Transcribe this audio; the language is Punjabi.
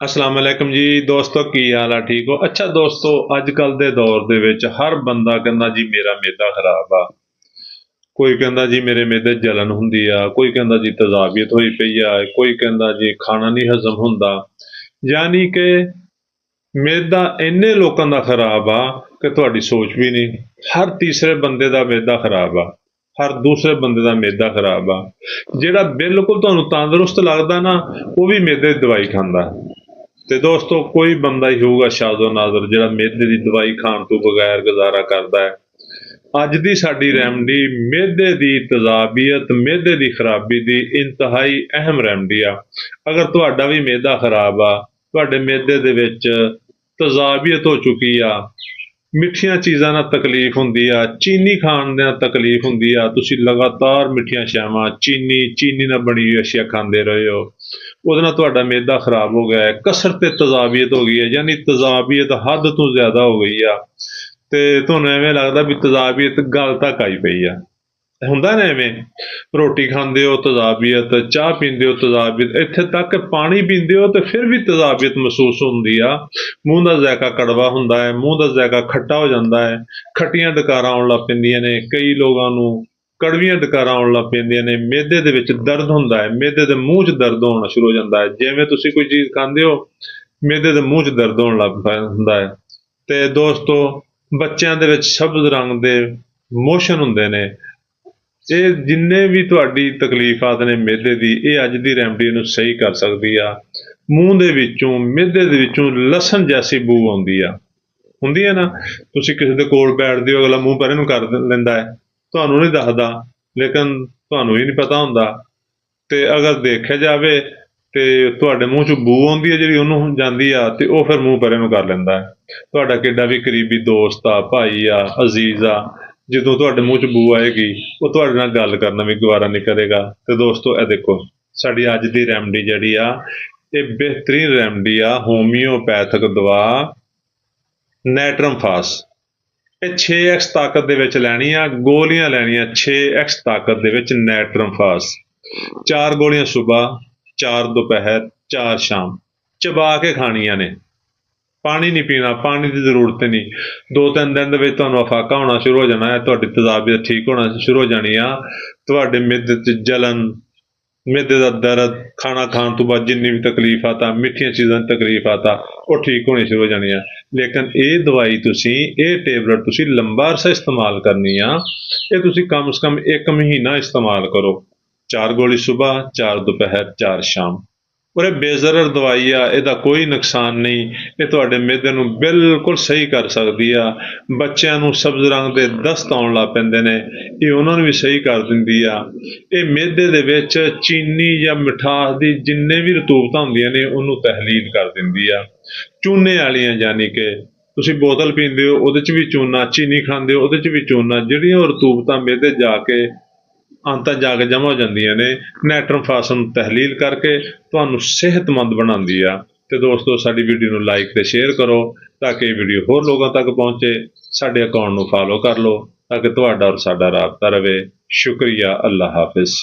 अस्सलाम वालेकुम जी दोस्तों की हाल है ठीक हो। अच्छा दोस्तों अजकल के दौर दे विच हर बंदा कहंदा जी मेरा मैदा खराब आ। कोई कहंदा जी मेरे मैदे जलन हुंदी आ, कोई कहंदा जी तजाबियत होई पई आ, कोई कहंदा जी खाना नहीं हजम हुंदा। यानी कि मैदा इन्ने लोकां दा खराब आ कि तुहाडी सोच भी नहीं। हर तीसरे बंदे दा मैदा खराब आ, हर दूसरे बंदे दा मैदा खराब आ। जिहड़ा बिल्कुल तुहानूं तंदुरुस्त लगदा ना वो भी मैदे दी दवाई खांदा। ਤੇ ਦੋਸਤੋ ਕੋਈ ਬੰਦਾ ਹੀ ਹੋਊਗਾ ਸ਼ਾਜ਼ੋ ਨਾਜ਼ਰ ਜਿਹੜਾ ਮਿਹਦੇ ਦੀ ਦਵਾਈ ਖਾਣ ਤੋਂ ਬਗੈਰ ਗੁਜ਼ਾਰਾ ਕਰਦਾ ਹੈ। ਅੱਜ ਦੀ ਸਾਡੀ ਰੈਮਡੀ ਮਿਹਦੇ ਦੀ ਤਜ਼ਾਬੀਅਤ, ਮਿਹਦੇ ਦੀ ਖਰਾਬੀ ਦੀ ਇੰਤਹਾਈ ਅਹਿਮ ਰੈਮਡੀ ਆ। ਅਗਰ ਤੁਹਾਡਾ ਵੀ ਮਿਹਦਾ ਖਰਾਬ ਆ, ਤੁਹਾਡੇ ਮਿਹਦੇ ਦੇ ਵਿੱਚ ਤਜ਼ਾਬੀਅਤ ਹੋ ਚੁੱਕੀ ਆ, ਮਿੱਠੀਆਂ ਚੀਜ਼ਾਂ ਨਾਲ ਤਕਲੀਫ ਹੁੰਦੀ ਆ, ਚੀਨੀ ਖਾਣ ਨਾਲ ਤਕਲੀਫ ਹੁੰਦੀ ਆ, ਤੁਸੀਂ ਲਗਾਤਾਰ ਮਿੱਠੀਆਂ ਸ਼ੈਵਾਂ ਚੀਨੀ ਨਾਲ ਬਣੀ ਹੋਈ ਅਸ਼ੀਆ ਖਾਂਦੇ ਰਹੇ ਹੋ, ਉਹਦੇ ਨਾਲ ਤੁਹਾਡਾ ਮਿਹਦਾ ਖਰਾਬ ਹੋ ਗਿਆ ਹੈ। ਕਸਰ ਤੇ ਤਜ਼ਾਬੀਅਤ ਹੋ ਗਈ ਹੈ, ਯਾਨੀ ਤਜ਼ਾਬੀਅਤ ਹੱਦ ਤੋਂ ਜ਼ਿਆਦਾ ਹੋ ਗਈ ਆ ਤੇ ਤੁਹਾਨੂੰ ਐਵੇਂ ਲੱਗਦਾ ਵੀ ਤਜ਼ਾਬੀਅਤ ਗਲ ਤੱਕ ਆਈ ਪਈ ਆ। ਹੁੰਦਾ ਨਾ ਐਵੇਂ, ਰੋਟੀ ਖਾਂਦੇ ਹੋ ਤਜ਼ਾਬੀਅਤ, ਚਾਹ ਪੀਂਦੇ ਹੋ ਤਜ਼ਾਬੀਅਤ, ਇੱਥੇ ਤੱਕ ਪਾਣੀ ਪੀਂਦੇ ਹੋ ਤੇ ਫਿਰ ਵੀ ਤਜ਼ਾਬੀਅਤ ਮਹਿਸੂਸ ਹੁੰਦੀ ਆ। ਮੂੰਹ ਦਾ ਜ਼ਾਇਕਾ ਕੜਵਾ ਹੁੰਦਾ ਹੈ, ਮੂੰਹ ਦਾ ਜ਼ਾਇਕਾ ਖੱਟਾ ਹੋ ਜਾਂਦਾ ਹੈ, ਖੱਟੀਆਂ ਡਕਾਰਾਂ ਆਉਣ ਲੱਗ ਪੈਂਦੀਆਂ ਨੇ, ਕਈ ਲੋਕਾਂ ਨੂੰ ਕੜਵੀਆਂ ਡਕਾਰਾਂ ਆਉਣ ਲੱਗ ਪੈਂਦੀਆਂ ਨੇ, ਮਿਹਦੇ ਦੇ ਵਿੱਚ ਦਰਦ ਹੁੰਦਾ ਹੈ, ਮਿਹਦੇ ਦੇ ਮੂੰਹ 'ਚ ਦਰਦ ਹੋਣਾ ਸ਼ੁਰੂ ਹੋ ਜਾਂਦਾ ਹੈ। ਜਿਵੇਂ ਤੁਸੀਂ ਕੋਈ ਚੀਜ਼ ਖਾਂਦੇ ਹੋ ਮਿਹਦੇ ਦੇ ਮੂੰਹ 'ਚ ਦਰਦ ਹੋਣ ਲੱਗ ਹੁੰਦਾ ਹੈ। ਤੇ ਦੋਸਤੋ ਬੱਚਿਆਂ ਦੇ ਵਿੱਚ ਸਬਜ਼ ਰੰਗ ਦੇ ਮੋਸ਼ਨ ਹੁੰਦੇ ਨੇ। ਇਹ ਜਿੰਨੇ ਵੀ ਤੁਹਾਡੀ ਤਕਲੀਫਾਤ ਨੇ ਮਿਹਦੇ ਦੀ, ਇਹ ਅੱਜ ਦੀ ਰੈਮਡੀ ਨੂੰ ਸਹੀ ਕਰ ਸਕਦੀ ਆ। ਮੂੰਹ ਦੇ ਵਿੱਚੋਂ ਮਿਹਦੇ ਦੇ ਵਿੱਚੋਂ ਲਸਣ ਜੈਸੀ ਬੂ ਆਉਂਦੀ ਆ, ਹੁੰਦੀ ਹੈ ਨਾ। ਤੁਸੀਂ ਕਿਸੇ ਦੇ ਕੋਲ ਬੈਠਦੇ ਹੋ, ਅਗਲਾ ਮੂੰਹ ਪਰੇ ਨੂੰ ਕਰ ਲੈਂਦਾ ਹੈ, ਤੁਹਾਨੂੰ ਨਹੀਂ ਦੱਸਦਾ, ਲੇਕਿਨ ਤੁਹਾਨੂੰ ਹੀ ਨਹੀਂ ਪਤਾ ਹੁੰਦਾ। ਤੇ ਅਗਰ ਦੇਖਿਆ ਜਾਵੇ ਤੇ ਤੁਹਾਡੇ ਮੂੰਹ 'ਚੋਂ ਬੂ ਆਉਂਦੀ ਹੈ ਜਿਹੜੀ ਉਹਨੂੰ ਜਾਂਦੀ ਆ, ਤੇ ਉਹ ਫਿਰ ਮੂੰਹ ਪਰੇ ਨੂੰ ਕਰ ਲੈਂਦਾ ਹੈ। ਤੁਹਾਡਾ ਕਿੱਡਾ ਵੀ ਕਰੀਬੀ ਦੋਸਤ ਆ, ਭਾਈ ਆ, ਅਜ਼ੀਜ਼ ਆ, ਜਦੋਂ ਤੁਹਾਡੇ ਮੂੰਹ 'ਚ ਬੂ ਆਏਗੀ ਉਹ ਤੁਹਾਡੇ ਨਾਲ ਗੱਲ ਕਰਨਾ ਵੀ ਗਵਾਰਾ ਨਹੀਂ ਕਰੇਗਾ। ਤੇ ਦੋਸਤੋ ਇਹ ਦੇਖੋ ਸਾਡੀ ਅੱਜ ਦੀ ਰੈਮਡੀ ਜਿਹੜੀ ਆ, ਇਹ ਬਿਹਤਰੀਨ ਰੈਮਡੀ ਆ, ਹੋਮਿਓਪੈਥਿਕ ਦਵਾ ਨੈਟਰਮ ਫਾਸ। ਇਹ 6x ਤਾਕਤ ਦੇ ਵਿੱਚ ਲੈਣੀ ਆ, ਗੋਲੀਆਂ ਲੈਣੀਆਂ 6x ਤਾਕਤ ਦੇ ਵਿੱਚ ਨੈਟਰਮ ਫਾਸ। 4 ਗੋਲੀਆਂ ਸੁਬਹ, 4 ਦੁਪਹਿਰ, 4 ਸ਼ਾਮ, ਚਬਾ ਕੇ ਖਾਣੀਆਂ ਨੇ। ਪਾਣੀ ਨਹੀਂ ਪੀਣਾ, ਪਾਣੀ ਦੀ ਜ਼ਰੂਰਤ ਨਹੀਂ। 2-3 ਦਿਨ ਦੇ ਵਿੱਚ ਤੁਹਾਨੂੰ ਅਫਾਕਾ ਹੋਣਾ ਸ਼ੁਰੂ ਹੋ ਜਾਣਾ ਹੈ, ਤੁਹਾਡੀ ਤਜ਼ਾਬੀਅਤ ਠੀਕ ਹੋਣਾ ਸ਼ੁਰੂ ਹੋ ਜਾਣੀ ਆ। ਤੁਹਾਡੇ ਮਿਹਦੇ 'ਚ ਜਲਨ, ਮਿਹਦੇ ਦਾ ਦਰਦ, ਖਾਣਾ ਖਾਣ ਤੋਂ ਬਾਅਦ ਜਿੰਨੀ ਵੀ ਤਕਲੀਫਾਤ ਆ, ਮਿੱਠੀਆਂ ਚੀਜ਼ਾਂ ਦੀ ਤਕਲੀਫਾਤ ਆ, ਉਹ ਠੀਕ ਹੋਣੀ ਸ਼ੁਰੂ ਹੋ ਜਾਣੀ ਆ। ਲੇਕਿਨ ਇਹ ਦਵਾਈ ਤੁਸੀਂ, ਇਹ ਟੇਬਲੇਟ ਤੁਸੀਂ ਲੰਬਾ ਅਰਸਾ ਇਸਤੇਮਾਲ ਕਰਨੀ ਆ। ਇਹ ਤੁਸੀਂ ਕਮ ਸੇ ਕਮ 1 ਮਹੀਨਾ ਇਸਤੇਮਾਲ ਕਰੋ। 4 ਗੋਲੀ ਸੁਬਹ, 4 ਦੁਪਹਿਰ, 4 ਸ਼ਾਮ। ਔਰ ਇਹ ਬੇਜ਼ਰਰ ਦਵਾਈ ਆ, ਇਹਦਾ ਕੋਈ ਨੁਕਸਾਨ ਨਹੀਂ। ਇਹ ਤੁਹਾਡੇ ਮਿਹਦੇ ਨੂੰ ਬਿਲਕੁਲ ਸਹੀ ਕਰ ਸਕਦੀ ਆ। ਬੱਚਿਆਂ ਨੂੰ ਸਬਜ਼ ਰੰਗ ਦੇ ਦਸਤ ਆਉਣ ਲੱਗ ਪੈਂਦੇ ਨੇ, ਇਹ ਉਹਨਾਂ ਨੂੰ ਵੀ ਸਹੀ ਕਰ ਦਿੰਦੀ ਆ। ਇਹ ਮਿਹਦੇ ਦੇ ਵਿੱਚ ਚੀਨੀ ਜਾਂ ਮਿਠਾਸ ਦੀ ਜਿੰਨੇ ਵੀ ਰਤੂਬਤਾਂ ਹੁੰਦੀਆਂ ਨੇ ਉਹਨੂੰ ਤਹਿਲੀਲ ਕਰ ਦਿੰਦੀ ਆ। ਚੂਨੇ ਵਾਲੀਆਂ, ਯਾਨੀ ਕਿ ਤੁਸੀਂ ਬੋਤਲ ਪੀਂਦੇ ਹੋ ਉਹਦੇ 'ਚ ਵੀ ਚੂਨਾ, ਚੀਨੀ ਖਾਂਦੇ ਹੋ ਉਹਦੇ 'ਚ ਵੀ ਚੂਨਾ, ਜਿਹੜੀਆਂ ਰਤੂਬਤਾਂ ਮਿਹਦੇ ਜਾ ਕੇ ਅੰਤਾਂ ਜਾ ਕੇ ਜਮ੍ਹਾਂ ਹੋ ਜਾਂਦੀਆਂ ਨੇ, ਨੈਟਰਮ ਫਾਸ ਨੂੰ ਤਹਿਲੀਲ ਕਰਕੇ ਤੁਹਾਨੂੰ ਸਿਹਤਮੰਦ ਬਣਾਉਂਦੀ ਆ। ਤੇ ਦੋਸਤੋ ਸਾਡੀ ਵੀਡੀਓ ਨੂੰ ਲਾਈਕ ਤੇ ਸ਼ੇਅਰ ਕਰੋ ਤਾਂ ਕਿ ਇਹ ਵੀਡੀਓ ਹੋਰ ਲੋਕਾਂ ਤੱਕ ਪਹੁੰਚੇ। ਸਾਡੇ ਅਕਾਊਂਟ ਨੂੰ ਫਾਲੋ ਕਰ ਲਓ ਤਾਂ ਕਿ ਤੁਹਾਡਾ ਔਰ ਸਾਡਾ ਰਾਬਤਾ ਰਵੇ। ਸ਼ੁਕਰੀਆ, ਅੱਲਾ ਹਾਫਿਜ਼।